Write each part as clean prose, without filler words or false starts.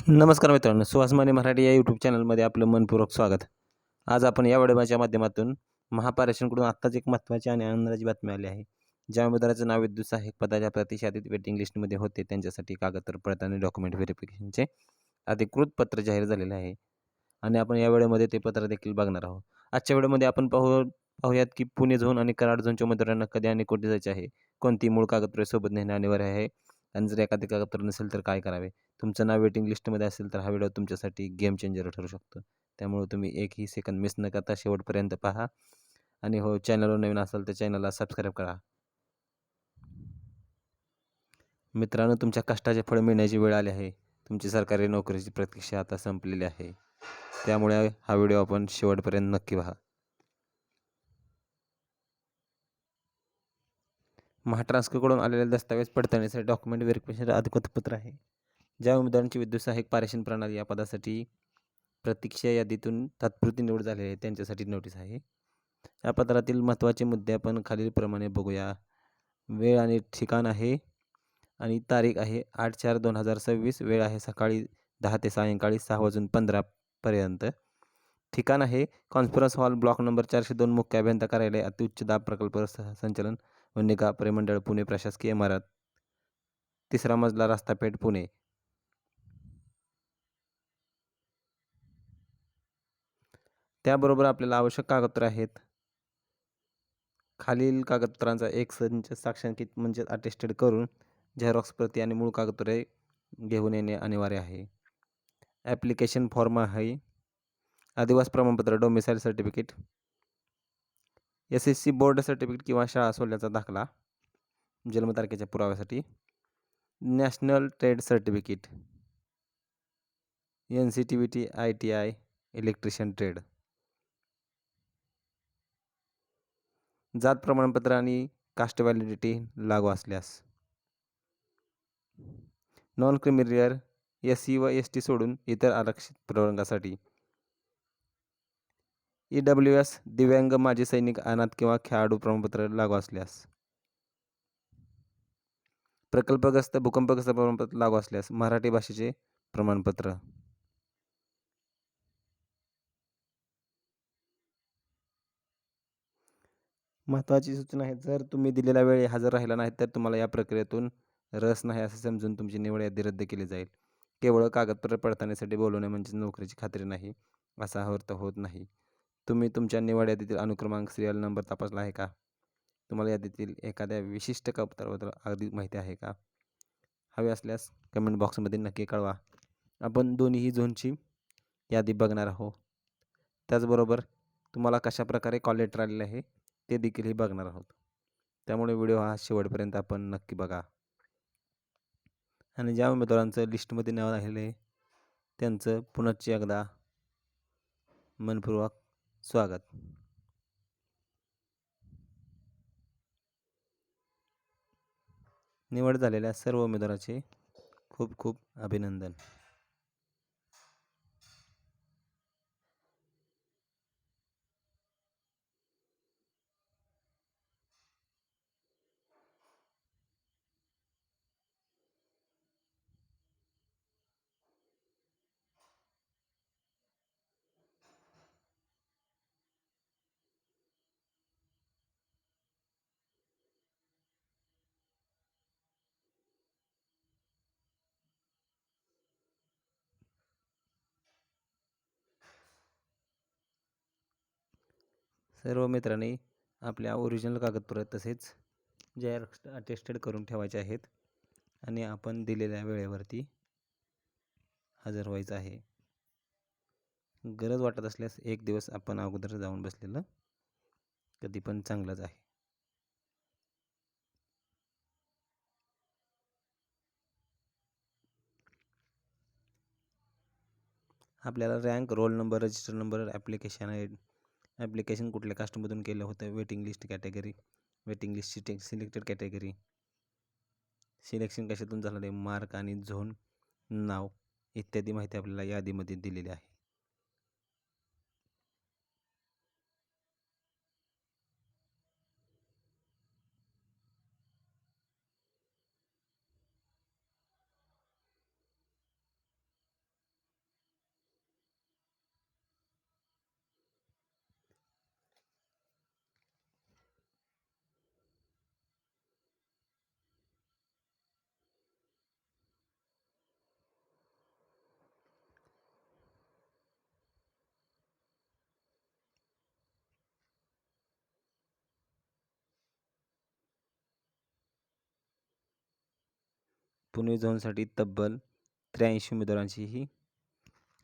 नमस्कार मित्रांनो, सुहास माने मराठी या यूट्यूब चॅनलमध्ये आपलं मनपूर्वक स्वागत. आज आपण या व्हिडिओच्या माध्यमातून महापारेषणकडून आत्ताच एक महत्त्वाची आणि आनंदाची बातमी आली आहे. ज्या उमेदवाराचं नाव विद्युत सहाय्यक पदाच्या प्रतिष्ठादित वेटिंग लिस्टमध्ये होते त्यांच्यासाठी कागदपत्र पडताळणी डॉक्युमेंट व्हेरिफिकेशनचे अधिकृत पत्र जाहीर झालेले आहे आणि आपण या व्हिडिओमध्ये ते पत्र देखील बघणार आहोत. आजच्या व्हिडिओमध्ये आपण पाहूयात की पुणे झोन आणि कराड झोनच्या उमेदवारांना कधी आणि कुठे जायचे आहे, कोणती मूळ कागदपत्रे सोबत नेणे अनिवार्य आहे आणि जर एखादे कागदपत्र नसेल तर काय करावे. तुमचं नाव वेटिंग लिस्टमध्ये असेल तर हा व्हिडिओ तुमच्यासाठी गेम चेंजर ठरू शकतो. त्यामुळे तुम्ही एकही सेकंद मिस न करता शेवटपर्यंत पहा आणि हो, चॅनलवर नवीन असाल तर चॅनलला सबस्क्राईब करा. मित्रांनो, तुमच्या कष्टाचे फळ मिळण्याची वेळ आली आहे. तुमची सरकारी नोकरीची प्रतीक्षा आता संपलेली आहे. त्यामुळे हा व्हिडिओ आपण शेवटपर्यंत नक्की पहा. महाट्रान्सकडून आलेल्या दस्तावेज पडताळणीसाठी डॉक्युमेंट व्हेरिफिकेशन अधिकृत पत्र आहे. ज्या उमेदवारांची विद्युत सहाय्यक पारेषण प्रणाली या पदासाठी प्रतीक्षा यादीतून तात्पुरती निवड झालेली आहे त्यांच्यासाठी नोटीस आहे. या पत्रातील महत्त्वाचे मुद्दे आपण खालीलप्रमाणे बघूया. वेळ आणि ठिकाण आहे आणि तारीख आहे 8/4/2026. वेळ आहे सकाळी 10 ते सायंकाळी 6:15 पर्यंत. ठिकाण आहे कॉन्फरन्स हॉल, ब्लॉक नंबर 402, मुख्य अभियंता कार्यालय, अतिउच्च दाब प्रकल्प संचालन व निगा परिमंडळ, पुणे, प्रशासकीय इमारत, 3रा मजला, रस्ता पेठ, पुणे. त्याबरोबर आपल्याला आवश्यक कागदपत्रे आहेत. खालील कागदपत्रांचा एक संच साक्षांकित म्हणजे अटेस्टेड करून झेरॉक्स प्रती आणि मूळ कागदपत्रे घेऊन येणे अनिवार्य आहे. ॲप्लिकेशन फॉर्म आहे. आदिवासी प्रमाणपत्र, domicile certificate, SSC board certificate किंवा शाळा सोडल्याचा दाखला जन्मतारखेच्या पुराव्यासाठी, national trade certificate, NCTVT, ITI, electrician trade, जात प्रमाणपत्र आणि कास्ट व्हॅलिडिटी लागू असल्यास, नॉन क्रिमिलियर SC व ST सोडून इतर आरक्षित प्रवर्गासाठी, EWS दिव्यांग, माजी सैनिक, अनाथ किंवा खेळाडू प्रमाणपत्र लागू असल्यास, प्रकल्पग्रस्त, भूकंपग्रस्त प्रमाणपत्र लागू असल्यास, मराठी भाषेचे प्रमाणपत्र. महत्त्वाची सूचना आहे, जर तुम्ही दिलेल्या वेळी हजर राहिला नाही तर तुम्हाला या प्रक्रियेतून रस नाही असे समजून तुमची निवड यादी रद्द केली जाईल. केवळ कागदपत्र पडताळणीसाठी बोलवणे म्हणजे नोकरीची खात्री नाही असा अर्थ होत नाही. तुम्ही तुमच्या निवड यादीतील अनुक्रमांक, सिरियल नंबर तपासला आहे का? तुम्हाला यादीतील एखाद्या विशिष्ट कागदपत्राबद्दल अधिक माहिती आहे का? हवे असल्यास कमेंट बॉक्समध्ये नक्की कळवा. आपण दोन्हीही झोनची यादी बघणार आहोत. त्याचबरोबर तुम्हाला कशाप्रकारे कॉल लेटर आलेले आहे ते देखील बघणार आहोत. त्यामुळे व्हिडिओ हा शेवटपर्यंत आपण नक्की बघा. आणि ज्या उमेदवारांचं लिस्टमध्ये नाव राहिलं आहे त्यांचं पुनश्च एकदा मनपूर्वक स्वागत. निवड झालेल्या सर्व उमेदवाराचे खूप खूप अभिनंदन. सर्व मित्रांनी आपल्या ओरिजिनल कागदपत्र तसेच झेरॉक्स अटेस्टेड करून ठेवायचे आहेत आणि आपण दिलेल्या वेळेवरती हजर व्हायचं आहे. गरज वाटत असल्यास एक दिवस आपण अगोदर जाऊन बसलेलं कधी पण चांगलंच आहे. आपल्याला rank, roll number, register number, application कुठल्या कास्टमधून केलं होतं, waiting list category, waiting list selected category, selection कशातून झालं आहे, मार्क आणि झोन नाव इत्यादी माहिती आपल्याला यादीमध्ये दिलेली आहे. पुणे झोनसाठी तब्बल 83 उमेदवारांची ही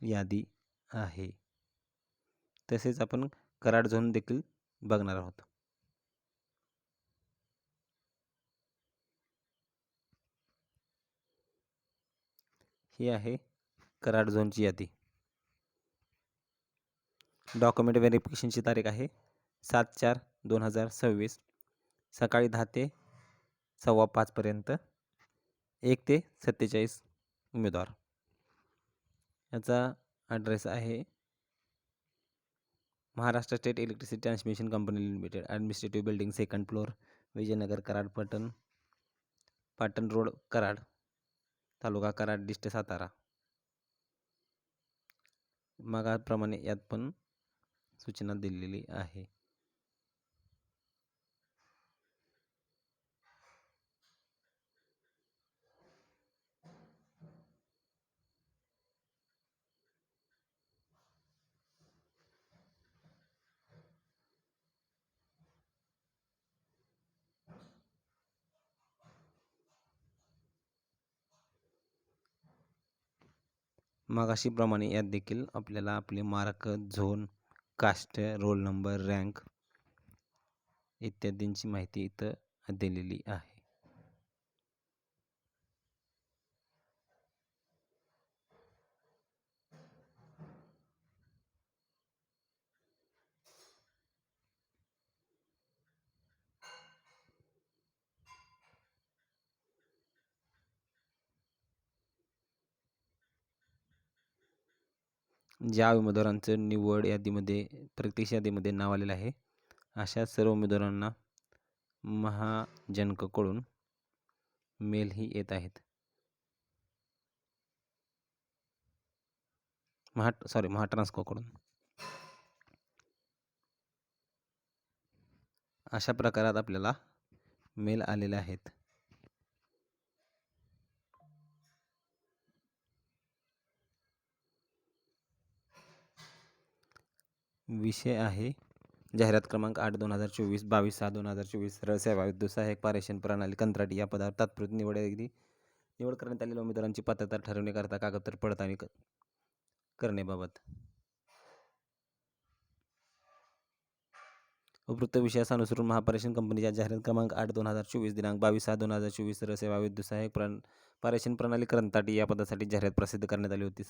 यादी आहे. तसेच आपण कराड झोन देखील बघणार आहोत. ही आहे कराड झोनची यादी. डॉक्युमेंट व्हेरिफिकेशनची तारीख आहे 7/4/2026 सकाळी 10 ते 5:15 पर्यंत. 1 ते 47 उमेदवार. याचा ॲड्रेस आहे Maharashtra state electricity transmission company limited, administrative building, 2nd floor, Vijaynagar, Karad, Patan road, Karad, taluka Karad, district Satara. मागाप्रमाणे यात पण सूचना दिलेली आहे. मागाशीप्रमाणे यात देखील आपल्याला आपले mark, zone, caste, roll number, rank इत्यादींची माहिती इथं दिलेली आहे. ज्या उमेदवारांचं निवड यादीमध्ये प्रत्यक्ष यादीमध्ये नाव आलेलं आहे अशा सर्व उमेदवारांना महाजनकडून मेलही येत आहेत. महाट्रान्सकोकडून. अशा प्रकारात आपल्याला मेल आलेले आहेत. विषय आहे जाहिरात क्रमांक 8/2024, 22/6/2024 सरळ सेवा विद्युत सहाय्यक पारेषण प्रणाली कंत्राटी या पदावर तात्पुरती निवड करण्यात आलेल्या उमेदवारांची पात्रता ठरवण्याकरता कागदपत्र पडताळणी करण्याबाबत. उपरोक्त विषयास अनुसरून महापारेषण कंपनीच्या जाहिरात क्रमांक 8/2024 दिनांक 22/6/2024 सरळ सेवा विद्युत सहाय्यक पारेषण प्रणाली कंत्राटी या पदासाठी जाहिरात प्रसिद्ध करण्यात आली होती.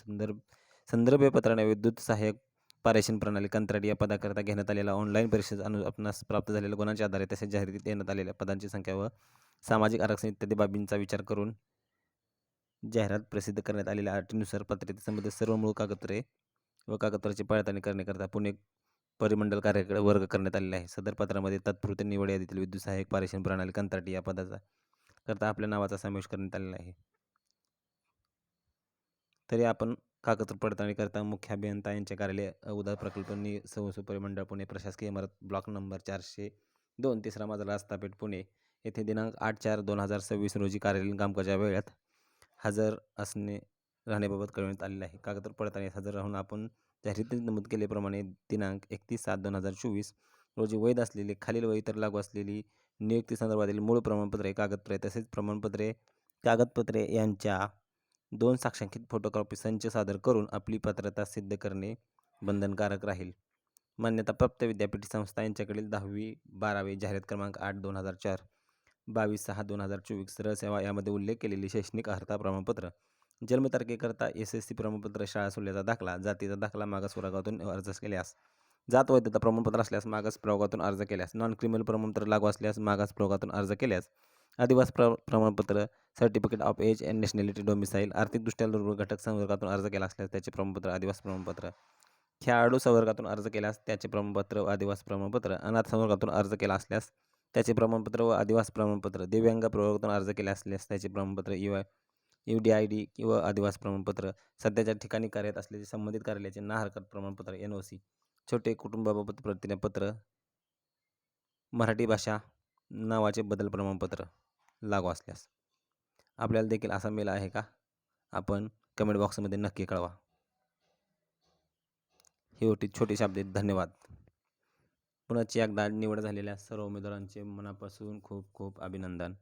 संदर्भ पत्राने विद्युत सहाय्यक पारेषण प्रणाली कंत्राटी या पदाकरता घेण्यात आलेला ऑनलाईन परीक्षेत आपणास प्राप्त झालेल्या गुणांच्या आधारे तसेच जाहिरातीत देण्यात आलेल्या पदांची संख्या व सामाजिक आरक्षण इत्यादी बाबींचा विचार करून जाहिरात प्रसिद्ध करण्यात आलेल्या अटीनुसार पात्रतेसंबंधित सर्व मूळ कागदपत्रे व कागदपत्राची पडताळणी करण्याकरता पुणे परिमंडल कार्यालयाकडे वर्ग करण्यात आलेला आहे. सदर पत्रामध्ये तात्पुरते निवड यादीतील विद्युत सहाय्यक पारेषण प्रणाली कंत्राटी या पदाचा करता आपल्या नावाचा समावेश करण्यात आलेला आहे. तरी आपण कागदपत्र पडताळणी करता मुख्य अभियंता यांचे कार्यालय उदा प्रकल्प संस्था परिमंडळ पुणे प्रशासकीय इमारत ब्लॉक नंबर 402 3रा मजला आस्थापेठ पुणे येथे दिनांक 8/4/2026 रोजी कार्यालयीन कामकाजाच्या वेळात हजर राहण्याबाबत कळवण्यात आलेले आहे. कागदपत्र पडताळणीस हजर राहून आपण जाहिरातीत नमूद केल्याप्रमाणे दिनांक 31/7/2024 रोजी वैध असलेली खालील व इतर लागू असलेली नियुक्ती संदर्भातील मूळ प्रमाणपत्रे, कागदपत्रे तसेच कागदपत्रे यांच्या 2 साक्षांकित फोटोकॉपी संच सादर करून आपली पात्रता सिद्ध करणे बंधनकारक राहील. मान्यताप्राप्त विद्यापीठ संस्था यांच्याकडील 10वी-12वी जाहिरात क्रमांक 8/2004, 22/6/2024 सरळ सेवा यामध्ये उल्लेख केलेली शैक्षणिक अर्हता प्रमाणपत्र, जन्मतारखेकरता SSC प्रमाणपत्र, शाळा सोडल्याचा दाखला, जातीचा दाखला, मागास प्रवर्गातून अर्ज केल्यास, जात वैधता प्रमाणपत्र असल्यास, मागास प्रवर्गातून अर्ज केल्यास, नॉन क्रिमिनल प्रमाणपत्र लागू असल्यास, मागास प्रवर्गातून अर्ज केल्यास, आदिवासी प्रमाणपत्र, certificate of age and nationality domicile, आर्थिकदृष्ट्या दुर्बल घटक संवर्गातून अर्ज केला असल्यास त्याचे प्रमाणपत्र, आदिवासी प्रमाणपत्र, खेळाडू संवर्गातून अर्ज केल्यास त्याचे प्रमाणपत्र व आदिवासी प्रमाणपत्र, अनाथ संवर्गातून अर्ज केला असल्यास त्याचे प्रमाणपत्र व आदिवासी प्रमाणपत्र, दिव्यांग प्रवर्गातून अर्ज केले असल्यास त्याचे प्रमाणपत्र UDID किंवा आदिवासी प्रमाणपत्र, सध्याच्या ठिकाणी कार्यरत असल्याचे संबंधित कार्यालयाचे ना हरकत प्रमाणपत्र NOC, छोटे कुटुंबाबाबत प्रतिज्ञापत्र, मराठी भाषा नावाचे बदल प्रमाणपत्र लागू असल्यास. आपल्याला देखील असा मेल आहे का? आपण कमेंट बॉक्समध्ये नक्की कळवा. ही होती छोटीशी अपडेट. धन्यवाद. पुन्हा एकदा निवड झालेल्या सर्व उमेदवारांचे मनापासून खूप खूप अभिनंदन.